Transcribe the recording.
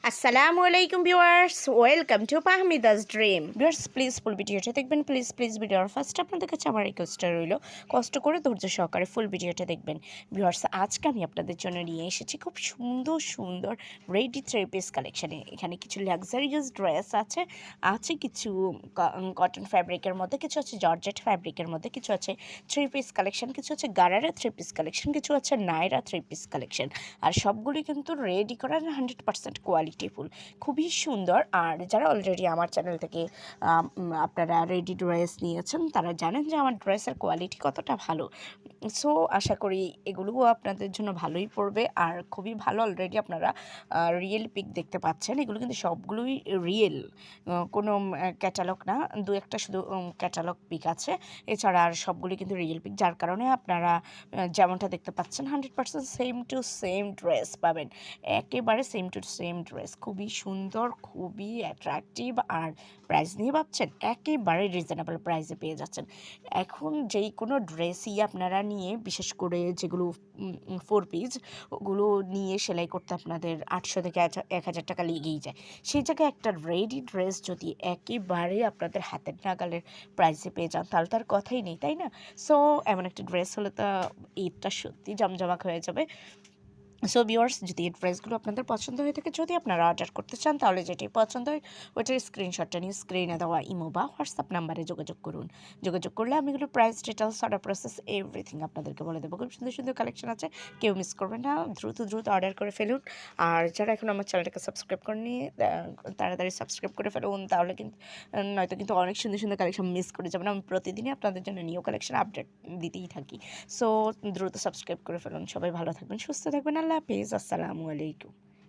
আসসালামু আলাইকুম viewers, welcome to Fahmida's dream. Viewers please ফুল ভিডিওটা দেখবেন, প্লিজ ভিডিওর ফার্স্ট আপনাদের কাছে আমার রিকোয়েস্টটা রইল, কষ্ট করে ধৈর্য সহকারে ফুল ভিডিওটা দেখবেন। ভিউয়ার্স আজকে আমি আপনাদের জন্য নিয়ে এসেছি খুব সুন্দর সুন্দর রেডি থ্রি পিস কালেকশানে। এখানে কিছু লাক্সারিয়াস ড্রেস আছে, কিছু কটন ফ্যাব্রিকের মধ্যে, কিছু আছে জর্জেট ফ্যাব্রিকের মধ্যে, কিছু আছে থ্রি পিস কালেকশন, কিছু আছে গারারা থ্রি পিস কালেকশন, কিছু আছে নাইরা থ্রি পিস কালেকশন। আর সবগুলি কিন্তু রেডি করার 100% কোয়ালিটিফুল, খুবই সুন্দর। আর যারা অলরেডি আমার চ্যানেল থেকে আপনারা রেডি ড্রেস নিয়েছেন তারা জানেন যে আমার ড্রেসের কোয়ালিটি কতটা ভালো। সো আশা করি এগুলোও আপনাদের জন্য ভালোই পড়বে। আর খুবই ভালো, অলরেডি আপনারা রিয়েল পিক দেখতে পাচ্ছেন। এগুলো কিন্তু সবগুলোই রিয়েল, কোনো ক্যাটালগ না, দু একটা শুধু ক্যাটালগ পিক আছে, এছাড়া আর সবগুলি কিন্তু রিয়েল পিক, যার কারণে আপনারা যেমনটা দেখতে পাচ্ছেন 100% সেম টু সেম ড্রেস পাবেন, একেবারে সেম টু সেম ড্রেস, খুবই সুন্দর, খুবই অ্যাট্রাকটিভ। আর প্রাইস নিয়ে ভাবছেন, একেবারে রিজনেবল প্রাইসে পেয়ে যাচ্ছেন। এখন যেই কোনো ড্রেসই আপনারা নিয়ে, বিশেষ করে যেগুলো 4 পিস, ওগুলো নিয়ে সেলাই করতে আপনাদের 800 থেকে 1000 টাকা লেগেই যায়। সেই জায়গায় একটা রেডি ড্রেস যদি একেবারে আপনাদের হাতের নাগালের প্রাইসে পেয়ে যান তাহলে তার কথাই নেই, তাই না? সো এমন একটা ড্রেস হলে তো ঈদটা সত্যি জমজমাট হয়ে যাবে। সো ভিউয়ার্স, যদি এই ড্রেসগুলো আপনাদের পছন্দ হয়ে থাকে, যদি আপনারা অর্ডার করতে চান, তাহলে যেটি পছন্দ হয় ওইটার স্ক্রিনশটটা নিয়ে স্ক্রিনে দেওয়া ইমো বা হোয়াটসঅ্যাপ নাম্বারে যোগাযোগ করুন। যোগাযোগ করলে আমি এগুলো price, details, order process everything আপনাদেরকে বলে দেবো। খুব সুন্দর সুন্দর কালেকশন আছে, কেউ মিস করবেন না, দ্রুত অর্ডার করে ফেলুন। আর যারা এখন আমার চ্যানেলটাকে সাবস্ক্রাইব করেনি, তাড়াতাড়ি সাবস্ক্রাইব করে ফেলুন, তাহলে কিন্তু নয়তো কিন্তু অনেক সুন্দর সুন্দর কালেকশন মিস করে যাবেন। আমি প্রতিদিনই আপনাদের জন্য নিউ কালেকশন আপডেট দিতেই থাকি। সো দ্রুত সাবস্ক্রাইব করে ফেলুন। সবাই ভালো থাকবেন, সুস্থ থাকবেন। আল্লাহ হাফিজ, আসসালামু আলাইকুম।